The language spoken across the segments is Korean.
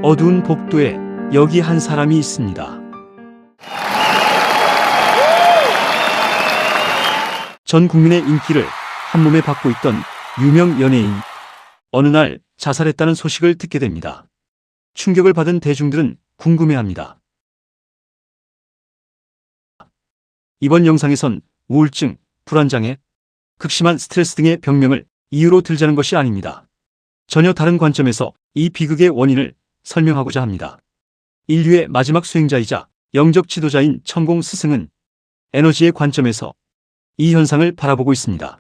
어두운 복도에 여기 한 사람이 있습니다. 전 국민의 인기를 한몸에 받고 있던 유명 연예인. 어느 날 자살했다는 소식을 듣게 됩니다. 충격을 받은 대중들은 궁금해합니다. 이번 영상에선 우울증, 불안장애, 극심한 스트레스 등의 병명을 이유로 들자는 것이 아닙니다. 전혀 다른 관점에서 이 비극의 원인을 설명하고자 합니다. 인류의 마지막 수행자이자 영적 지도자인 천공 스승은 에너지의 관점에서 이 현상을 바라보고 있습니다.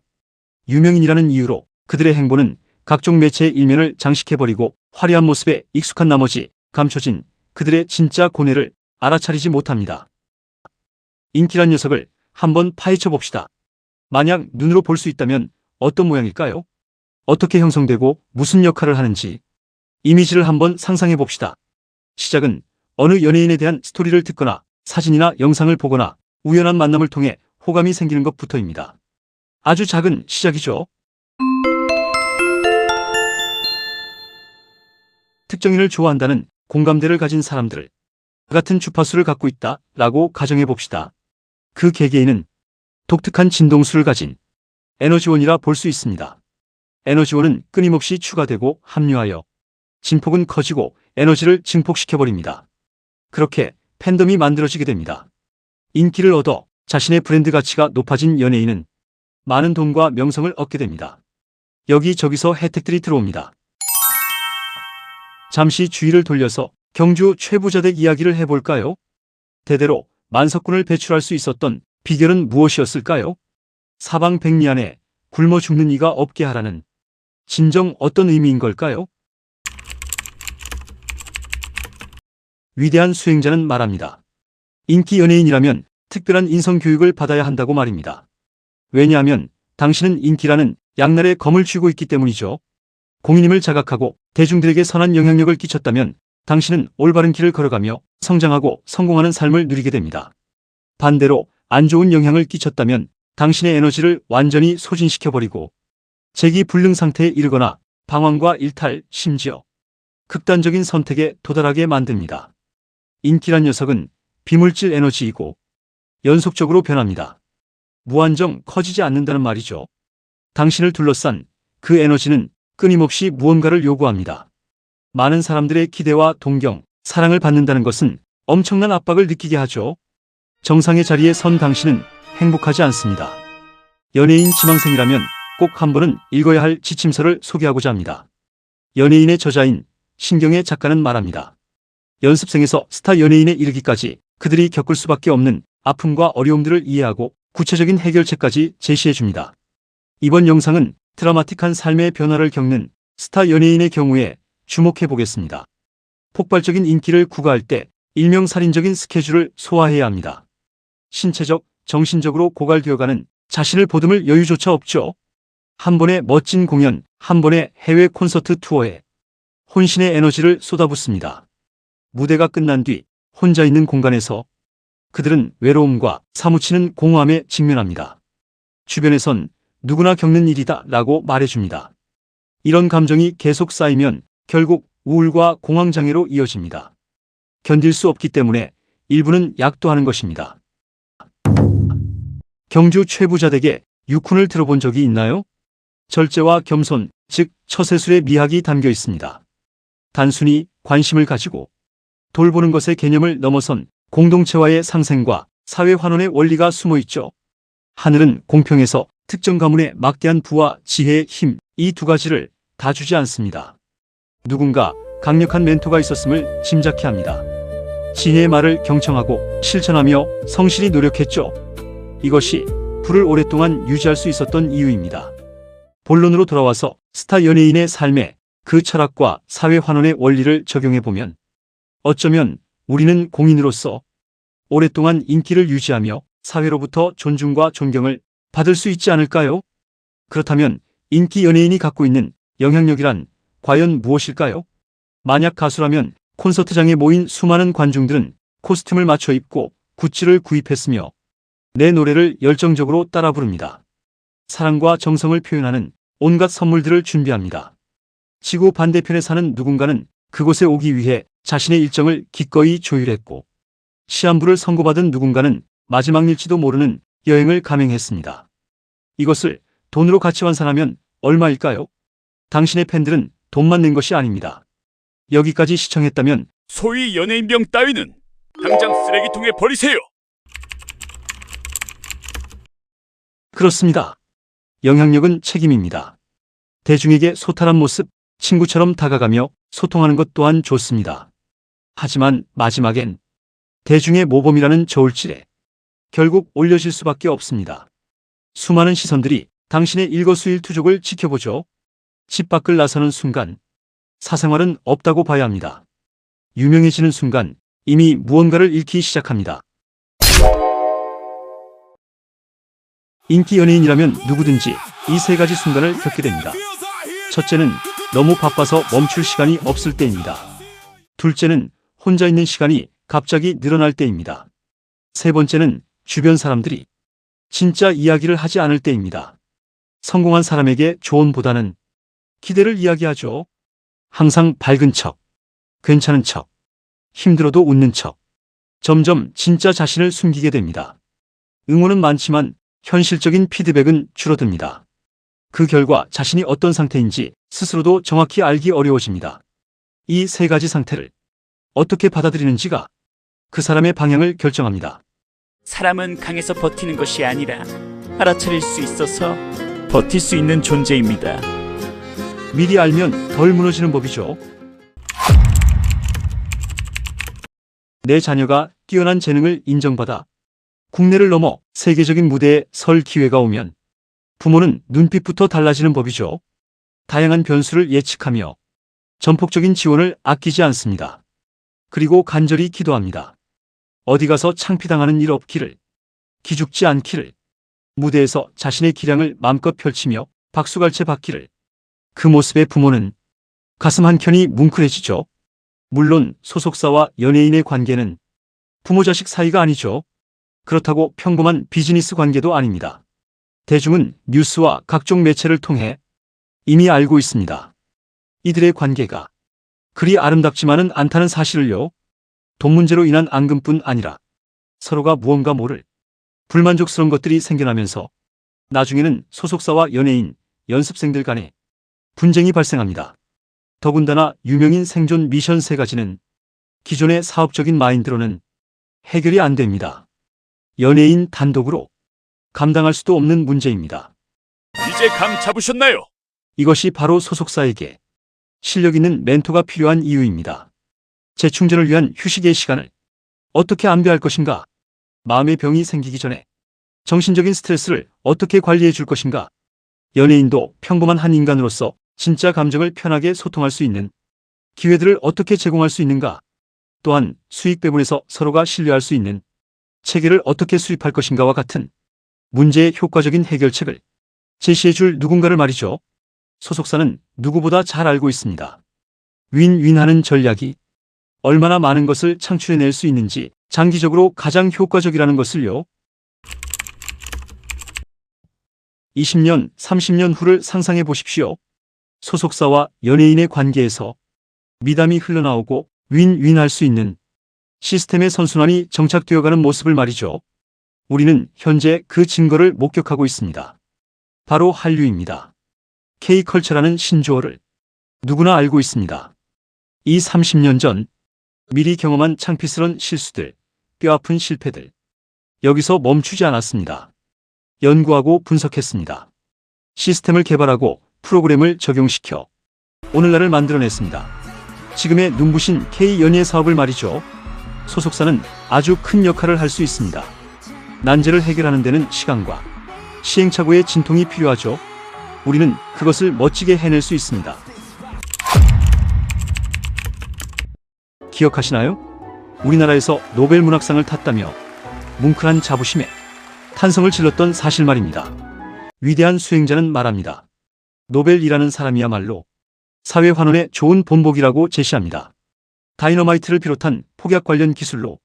유명인이라는 이유로 그들의 행보는 각종 매체의 일면을 장식해버리고 화려한 모습에 익숙한 나머지 감춰진 그들의 진짜 고뇌를 알아차리지 못합니다. 인기란 녀석을 한번 파헤쳐 봅시다. 만약 눈으로 볼 수 있다면 어떤 모양일까요? 어떻게 형성되고 무슨 역할을 하는지 이미지를 한번 상상해 봅시다. 시작은 어느 연예인에 대한 스토리를 듣거나 사진이나 영상을 보거나 우연한 만남을 통해 호감이 생기는 것부터입니다. 아주 작은 시작이죠. 특정인을 좋아한다는 공감대를 가진 사람들, 같은 주파수를 갖고 있다라고 가정해 봅시다. 그 개개인은 독특한 진동수를 가진 에너지원이라 볼 수 있습니다. 에너지원은 끊임없이 추가되고 합류하여 진폭은 커지고 에너지를 증폭시켜버립니다. 그렇게 팬덤이 만들어지게 됩니다. 인기를 얻어 자신의 브랜드 가치가 높아진 연예인은 많은 돈과 명성을 얻게 됩니다. 여기저기서 혜택들이 들어옵니다. 잠시 주의를 돌려서 경주 최부자댁 이야기를 해볼까요? 대대로 만석군을 배출할 수 있었던 비결은 무엇이었을까요? 사방백리 안에 굶어 죽는 이가 없게 하라는 진정 어떤 의미인 걸까요? 위대한 수행자는 말합니다. 인기 연예인이라면 특별한 인성교육을 받아야 한다고 말입니다. 왜냐하면 당신은 인기라는 양날의 검을 쥐고 있기 때문이죠. 공인임을 자각하고 대중들에게 선한 영향력을 끼쳤다면 당신은 올바른 길을 걸어가며 성장하고 성공하는 삶을 누리게 됩니다. 반대로 안 좋은 영향을 끼쳤다면 당신의 에너지를 완전히 소진시켜버리고 재기불능 상태에 이르거나 방황과 일탈, 심지어 극단적인 선택에 도달하게 만듭니다. 인기란 녀석은 비물질 에너지이고 연속적으로 변합니다. 무한정 커지지 않는다는 말이죠. 당신을 둘러싼 그 에너지는 끊임없이 무언가를 요구합니다. 많은 사람들의 기대와 동경, 사랑을 받는다는 것은 엄청난 압박을 느끼게 하죠. 정상의 자리에 선 당신은 행복하지 않습니다. 연예인 지망생이라면 꼭 한 번은 읽어야 할 지침서를 소개하고자 합니다. 연예인의 저자인 신경의 작가는 말합니다. 연습생에서 스타 연예인에 이르기까지 그들이 겪을 수밖에 없는 아픔과 어려움들을 이해하고 구체적인 해결책까지 제시해줍니다. 이번 영상은 드라마틱한 삶의 변화를 겪는 스타 연예인의 경우에 주목해 보겠습니다. 폭발적인 인기를 구가할 때 일명 살인적인 스케줄을 소화해야 합니다. 신체적, 정신적으로 고갈되어가는 자신을 보듬을 여유조차 없죠. 한 번의 멋진 공연, 한 번의 해외 콘서트 투어에 혼신의 에너지를 쏟아붓습니다. 무대가 끝난 뒤 혼자 있는 공간에서 그들은 외로움과 사무치는 공허함에 직면합니다. 주변에선 누구나 겪는 일이다 라고 말해줍니다. 이런 감정이 계속 쌓이면 결국 우울과 공황장애로 이어집니다. 견딜 수 없기 때문에 일부는 약도하는 것입니다. 경주 최부자댁의 유쿤을 들어본 적이 있나요? 절제와 겸손, 즉 처세술의 미학이 담겨 있습니다. 단순히 관심을 가지고 돌보는 것의 개념을 넘어선 공동체와의 상생과 사회 환원의 원리가 숨어 있죠. 하늘은 공평해서 특정 가문의 막대한 부와 지혜의 힘, 이 두 가지를 다 주지 않습니다. 누군가 강력한 멘토가 있었음을 짐작케 합니다. 지혜의 말을 경청하고 실천하며 성실히 노력했죠. 이것이 부를 오랫동안 유지할 수 있었던 이유입니다. 본론으로 돌아와서 스타 연예인의 삶에 그 철학과 사회 환원의 원리를 적용해보면 어쩌면 우리는 공인으로서 오랫동안 인기를 유지하며 사회로부터 존중과 존경을 받을 수 있지 않을까요? 그렇다면 인기 연예인이 갖고 있는 영향력이란 과연 무엇일까요? 만약 가수라면 콘서트장에 모인 수많은 관중들은 코스튬을 맞춰 입고 굿즈를 구입했으며 내 노래를 열정적으로 따라 부릅니다. 사랑과 정성을 표현하는 온갖 선물들을 준비합니다. 지구 반대편에 사는 누군가는 그곳에 오기 위해 자신의 일정을 기꺼이 조율했고 시한부를 선고받은 누군가는 마지막일지도 모르는 여행을 감행했습니다. 이것을 돈으로 가치 환산하면 얼마일까요? 당신의 팬들은 돈만 낸 것이 아닙니다. 여기까지 시청했다면 소위 연예인병 따위는 당장 쓰레기통에 버리세요. 그렇습니다. 영향력은 책임입니다. 대중에게 소탈한 모습, 친구처럼 다가가며 소통하는 것 또한 좋습니다. 하지만 마지막엔 대중의 모범이라는 저울질에 결국 올려질 수밖에 없습니다. 수많은 시선들이 당신의 일거수일투족을 지켜보죠. 집 밖을 나서는 순간 사생활은 없다고 봐야 합니다. 유명해지는 순간 이미 무언가를 잃기 시작합니다. 인기 연예인이라면 누구든지 이 세 가지 순간을 겪게 됩니다. 첫째는 너무 바빠서 멈출 시간이 없을 때입니다. 둘째는 혼자 있는 시간이 갑자기 늘어날 때입니다. 세 번째는 주변 사람들이 진짜 이야기를 하지 않을 때입니다. 성공한 사람에게 조언보다는 기대를 이야기하죠. 항상 밝은 척, 괜찮은 척, 힘들어도 웃는 척. 점점 진짜 자신을 숨기게 됩니다. 응원은 많지만 현실적인 피드백은 줄어듭니다. 그 결과 자신이 어떤 상태인지 스스로도 정확히 알기 어려워집니다. 이 세 가지 상태를 어떻게 받아들이는지가 그 사람의 방향을 결정합니다. 사람은 강해서 버티는 것이 아니라 알아차릴 수 있어서 버틸 수 있는 존재입니다. 미리 알면 덜 무너지는 법이죠. 내 자녀가 뛰어난 재능을 인정받아 국내를 넘어 세계적인 무대에 설 기회가 오면 부모는 눈빛부터 달라지는 법이죠. 다양한 변수를 예측하며 전폭적인 지원을 아끼지 않습니다. 그리고 간절히 기도합니다. 어디 가서 창피당하는 일 없기를, 기죽지 않기를, 무대에서 자신의 기량을 마음껏 펼치며 박수갈채 받기를. 그 모습에 부모는 가슴 한켠이 뭉클해지죠. 물론 소속사와 연예인의 관계는 부모 자식 사이가 아니죠. 그렇다고 평범한 비즈니스 관계도 아닙니다. 대중은 뉴스와 각종 매체를 통해 이미 알고 있습니다. 이들의 관계가 그리 아름답지만은 않다는 사실을요. 돈 문제로 인한 앙금뿐 아니라 서로가 무언가 모를 불만족스러운 것들이 생겨나면서 나중에는 소속사와 연예인, 연습생들 간에 분쟁이 발생합니다. 더군다나 유명인 생존 미션 세 가지는 기존의 사업적인 마인드로는 해결이 안 됩니다. 연예인 단독으로 감당할 수도 없는 문제입니다. 이제 감 잡으셨나요? 이것이 바로 소속사에게 실력 있는 멘토가 필요한 이유입니다. 재충전을 위한 휴식의 시간을 어떻게 안배할 것인가? 마음의 병이 생기기 전에 정신적인 스트레스를 어떻게 관리해 줄 것인가? 연예인도 평범한 한 인간으로서 진짜 감정을 편하게 소통할 수 있는 기회들을 어떻게 제공할 수 있는가? 또한 수익 배분에서 서로가 신뢰할 수 있는 체계를 어떻게 수립할 것인가와 같은 문제의 효과적인 해결책을 제시해 줄 누군가를 말이죠. 소속사는 누구보다 잘 알고 있습니다. 윈윈하는 전략이 얼마나 많은 것을 창출해낼 수 있는지 장기적으로 가장 효과적이라는 것을요. 20년, 30년 후를 상상해 보십시오. 소속사와 연예인의 관계에서 미담이 흘러나오고 윈윈할 수 있는 시스템의 선순환이 정착되어가는 모습을 말이죠. 우리는 현재 그 증거를 목격하고 있습니다. 바로 한류입니다. K컬처라는 신조어를 누구나 알고 있습니다. 이 30년 전 미리 경험한 창피스러운 실수들, 뼈아픈 실패들. 여기서 멈추지 않았습니다. 연구하고 분석했습니다. 시스템을 개발하고 프로그램을 적용시켜 오늘날을 만들어냈습니다. 지금의 눈부신 K연예 사업을 말이죠. 소속사는 아주 큰 역할을 할 수 있습니다. 난제를 해결하는 데는 시간과 시행착오의 진통이 필요하죠. 우리는 그것을 멋지게 해낼 수 있습니다. 기억하시나요? 우리나라에서 노벨 문학상을 탔다며 뭉클한 자부심에 탄성을 질렀던 사실 말입니다. 위대한 수행자는 말합니다. 노벨이라는 사람이야말로 사회 환원에 좋은 본보기라고 제시합니다. 다이너마이트를 비롯한 폭약 관련 기술로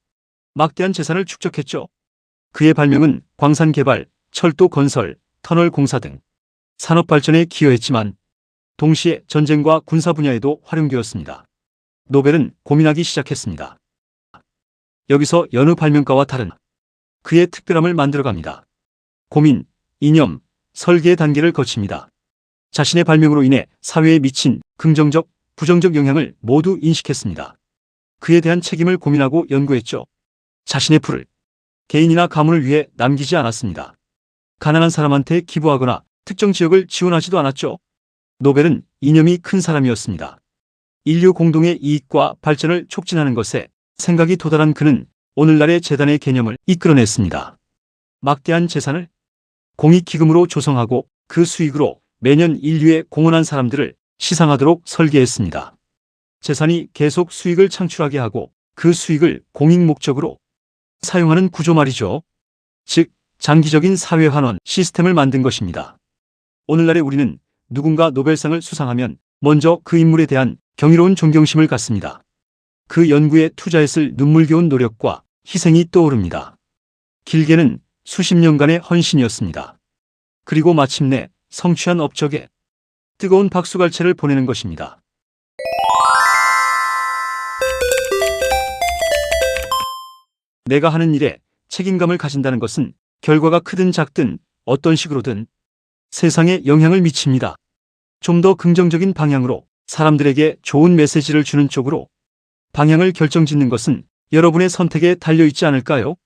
막대한 재산을 축적했죠. 그의 발명은 광산 개발, 철도 건설, 터널 공사 등 산업 발전에 기여했지만 동시에 전쟁과 군사 분야에도 활용되었습니다. 노벨은 고민하기 시작했습니다. 여기서 여느 발명가와 다른 그의 특별함을 만들어갑니다. 고민, 이념, 설계의 단계를 거칩니다. 자신의 발명으로 인해 사회에 미친 긍정적, 부정적 영향을 모두 인식했습니다. 그에 대한 책임을 고민하고 연구했죠. 자신의 풀을 개인이나 가문을 위해 남기지 않았습니다. 가난한 사람한테 기부하거나 특정 지역을 지원하지도 않았죠. 노벨은 이념이 큰 사람이었습니다. 인류 공동의 이익과 발전을 촉진하는 것에 생각이 도달한 그는 오늘날의 재단의 개념을 이끌어냈습니다. 막대한 재산을 공익기금으로 조성하고 그 수익으로 매년 인류에 공헌한 사람들을 시상하도록 설계했습니다. 재산이 계속 수익을 창출하게 하고 그 수익을 공익 목적으로 사용하는 구조 말이죠. 즉, 장기적인 사회환원 시스템을 만든 것입니다. 오늘날의 우리는 누군가 노벨상을 수상하면 먼저 그 인물에 대한 경이로운 존경심을 갖습니다. 그 연구에 투자했을 눈물겨운 노력과 희생이 떠오릅니다. 길게는 수십 년간의 헌신이었습니다. 그리고 마침내 성취한 업적에 뜨거운 박수갈채를 보내는 것입니다. 내가 하는 일에 책임감을 가진다는 것은 결과가 크든 작든 어떤 식으로든 세상에 영향을 미칩니다. 좀 더 긍정적인 방향으로 사람들에게 좋은 메시지를 주는 쪽으로 방향을 결정짓는 것은 여러분의 선택에 달려 있지 않을까요?